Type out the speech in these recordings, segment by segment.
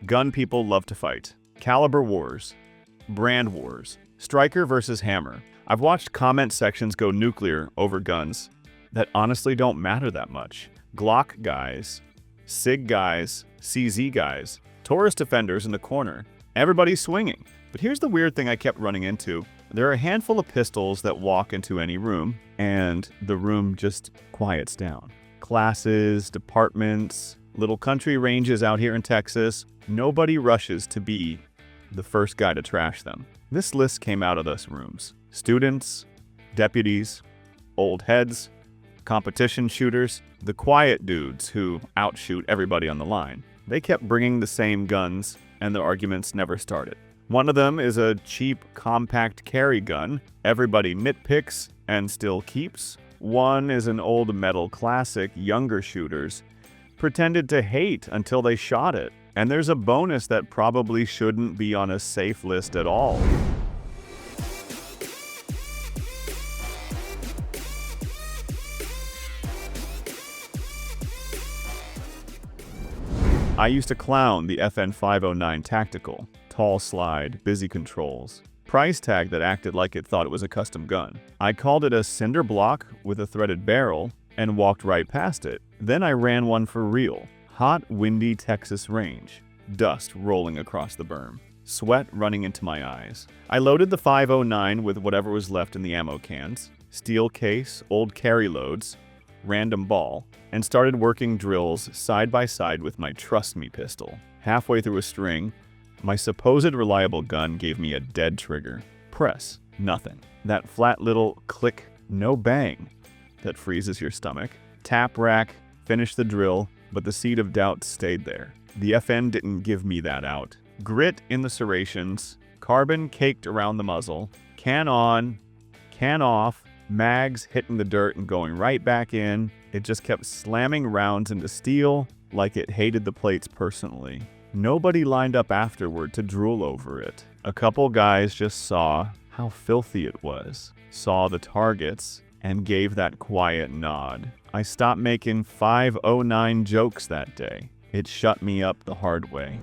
Gun people love to fight. Caliber wars. Brand wars. Striker versus hammer. I've watched comment sections go nuclear over guns that honestly don't matter that much. Glock guys, SIG guys, CZ guys, Taurus defenders in the corner. Everybody's swinging. But here's the weird thing I kept running into. There are a handful of pistols that walk into any room, and the room just quiets down. Classes, departments, little country ranges out here in Texas, nobody rushes to be the first guy to trash them. This list came out of those rooms. Students, deputies, old heads, competition shooters, the quiet dudes who outshoot everybody on the line. They kept bringing the same guns, and the arguments never started. One of them is a cheap, compact carry gun everybody nitpicks and still keeps. One is an old metal classic younger shooters pretended to hate until they shot it. And there's a bonus that probably shouldn't be on a safe list at all. I used to clown the FN 509 Tactical. Tall slide, busy controls. Price tag that acted like it thought it was a custom gun. I called it a cinder block with a threaded barrel and walked right past it. Then I ran one for real. Hot, windy Texas range. Dust rolling across the berm. Sweat running into my eyes. I loaded the 509 with whatever was left in the ammo cans. Steel case, old carry loads, random ball, and started working drills side by side with my Trust Me pistol. Halfway through a string, my supposed reliable gun gave me a dead trigger. Press, nothing. That flat little click, no bang that freezes your stomach. Tap rack, finish the drill, but the seed of doubt stayed there. The FN didn't give me that out. Grit in the serrations, carbon caked around the muzzle, can on, can off, mags hitting the dirt and going right back in. It just kept slamming rounds into steel like it hated the plates personally. Nobody lined up afterward to drool over it. A couple guys just saw how filthy it was, saw the targets, and gave that quiet nod. I stopped making 509 jokes that day. It shut me up the hard way.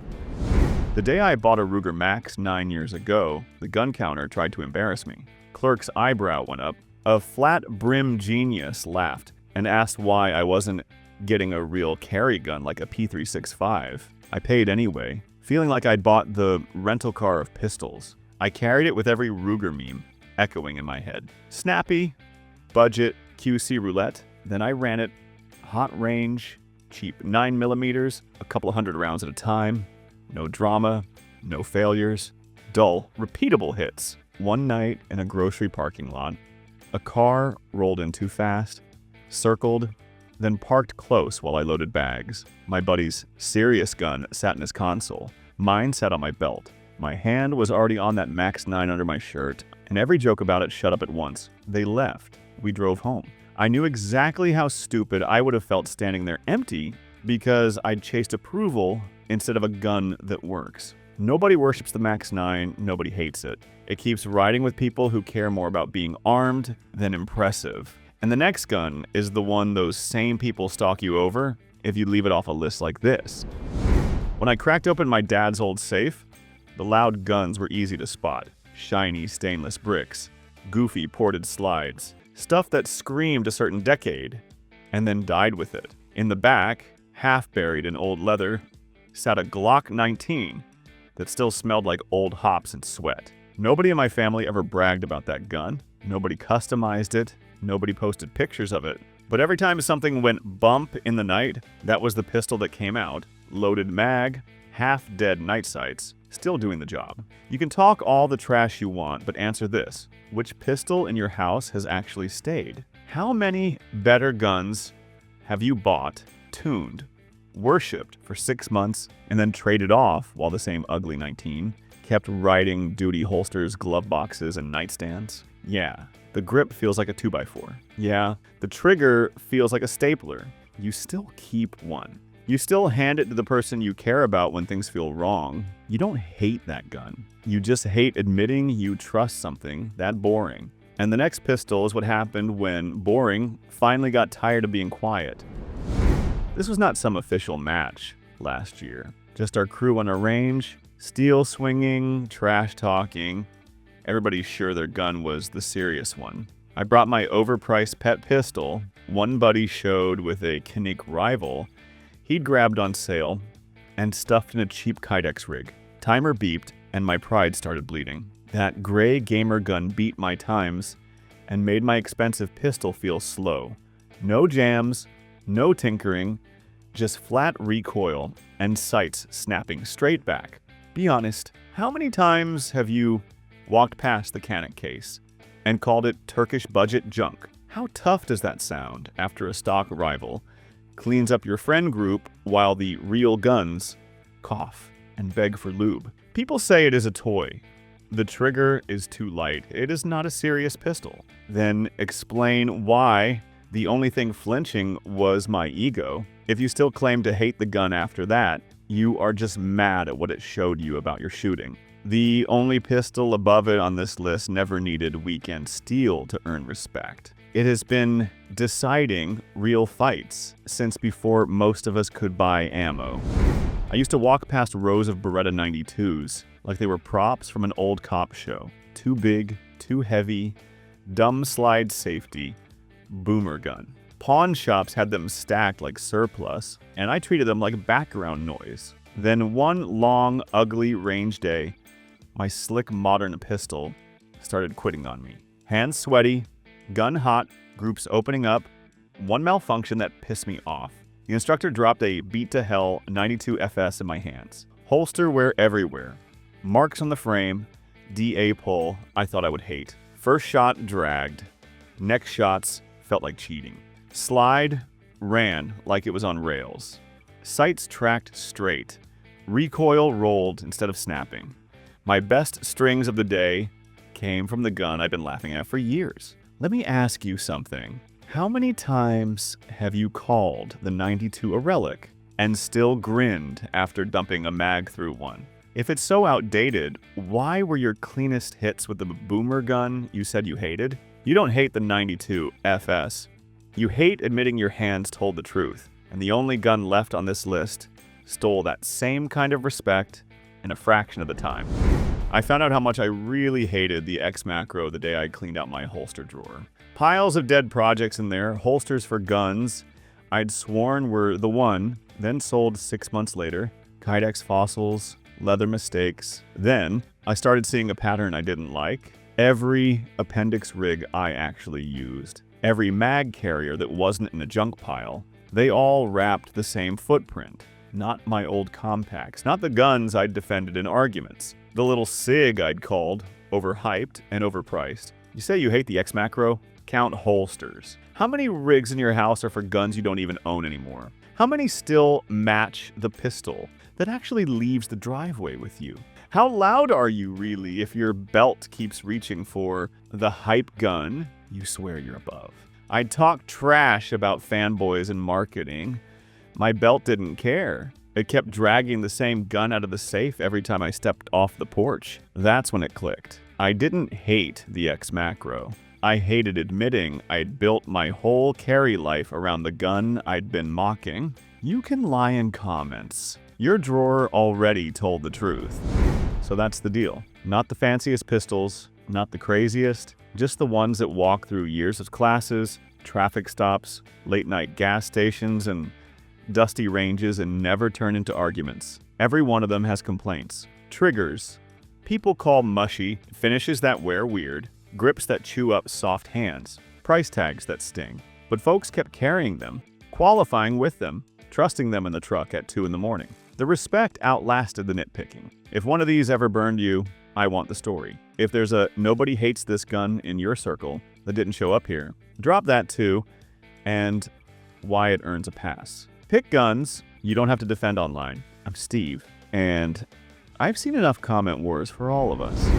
The day I bought a Ruger Max 9 years ago, the gun counter tried to embarrass me. Clerk's eyebrow went up. A flat brim genius laughed and asked why I wasn't getting a real carry gun like a P365. I paid anyway, feeling like I'd bought the rental car of pistols. I carried it with every Ruger meme echoing in my head. Snappy, budget, QC roulette. Then I ran it hot range, cheap 9mm, a couple of hundred rounds at a time. No drama, no failures, dull, repeatable hits. One night in a grocery parking lot, a car rolled in too fast, circled, then parked close while I loaded bags. My buddy's serious gun sat in his console. Mine sat on my belt. My hand was already on that Max 9 under my shirt, and every joke about it shut up at once. They left. We drove home. I knew exactly how stupid I would have felt standing there empty because I'd chased approval instead of a gun that works. Nobody worships the Max 9, nobody hates it. It keeps riding with people who care more about being armed than impressive. And the next gun is the one those same people stalk you over if you leave it off a list like this. When I cracked open my dad's old safe, the loud guns were easy to spot. Shiny stainless bricks, goofy ported slides, stuff that screamed a certain decade and then died with it. In the back, half buried in old leather, sat a Glock 19 that still smelled like old hops and sweat. Nobody in my family ever bragged about that gun. Nobody customized it. Nobody posted pictures of it. But every time something went bump in the night, that was the pistol that came out. Loaded mag, half-dead night sights, still doing the job. You can talk all the trash you want, but answer this. Which pistol in your house has actually stayed? How many better guns have you bought, tuned, worshipped for 6 months, and then traded off while the same ugly 19 kept riding duty holsters, glove boxes, and nightstands? Yeah, the grip feels like a 2x4. Yeah, the trigger feels like a stapler. You still keep one. You still hand it to the person you care about when things feel wrong. You don't hate that gun. You just hate admitting you trust something that boring. And the next pistol is what happened when boring finally got tired of being quiet. This was not some official match last year. Just our crew on a range, steel swinging, trash talking. Everybody's sure their gun was the serious one. I brought my overpriced pet pistol. One buddy showed with a Canik Rival he'd grabbed on sale and stuffed in a cheap Kydex rig. Timer beeped and my pride started bleeding. That gray gamer gun beat my times and made my expensive pistol feel slow. No jams, no tinkering, just flat recoil and sights snapping straight back. Be honest, how many times have you walked past the Canik case and called it Turkish budget junk? How tough does that sound after a stock rival cleans up your friend group while the real guns cough and beg for lube? People say it is a toy. The trigger is too light. It is not a serious pistol. Then explain why the only thing flinching was my ego. If you still claim to hate the gun after that, you are just mad at what it showed you about your shooting. The only pistol above it on this list never needed weekend steel to earn respect. It has been deciding real fights since before most of us could buy ammo. I used to walk past rows of Beretta 92s like they were props from an old cop show. Too big, too heavy, dumb slide safety, boomer gun. Pawn shops had them stacked like surplus, and I treated them like background noise. Then one long, ugly range day, my slick modern pistol started quitting on me. Hands sweaty, gun hot, groups opening up, one malfunction that pissed me off. The instructor dropped a beat-to-hell 92 FS in my hands. Holster wear everywhere. Marks on the frame, DA pull I thought I would hate. First shot dragged. Next shots felt like cheating. Slide ran like it was on rails. Sights tracked straight. Recoil rolled instead of snapping. My best strings of the day came from the gun I've been laughing at for years. Let me ask you something. How many times have you called the 92 a relic and still grinned after dumping a mag through one? If it's so outdated, why were your cleanest hits with the boomer gun you said you hated? You don't hate the 92 FS. You hate admitting your hands told the truth, and the only gun left on this list stole that same kind of respect in a fraction of the time. I found out how much I really hated the X-Macro the day I cleaned out my holster drawer. Piles of dead projects in there, holsters for guns I'd sworn were the one, then sold 6 months later, Kydex fossils, leather mistakes. Then I started seeing a pattern I didn't like. Every appendix rig I actually used, every mag carrier that wasn't in a junk pile, they all wrapped the same footprint. Not my old compacts, not the guns I'd defended in arguments. The little SIG I'd called overhyped and overpriced. You say you hate the X-Macro? Count holsters. How many rigs in your house are for guns you don't even own anymore? How many still match the pistol that actually leaves the driveway with you? How loud are you really if your belt keeps reaching for the hype gun you swear you're above? I'd talk trash about fanboys and marketing. My belt didn't care. It kept dragging the same gun out of the safe every time I stepped off the porch. That's when it clicked. I didn't hate the X-Macro. I hated admitting I'd built my whole carry life around the gun I'd been mocking. You can lie in comments. Your drawer already told the truth. So that's the deal. Not the fanciest pistols, not the craziest, just the ones that walk through years of classes, traffic stops, late night gas stations, and dusty ranges and never turn into arguments. Every one of them has complaints. Triggers. People call mushy, finishes that wear weird, grips that chew up soft hands, price tags that sting. But folks kept carrying them, qualifying with them, trusting them in the truck at 2 in the morning. The respect outlasted the nitpicking. If one of these ever burned you, I want the story. If there's a nobody hates this gun in your circle that didn't show up here, drop that too, and why it earns a pass. Pick guns you don't have to defend online. I'm Steve, and I've seen enough comment wars for all of us.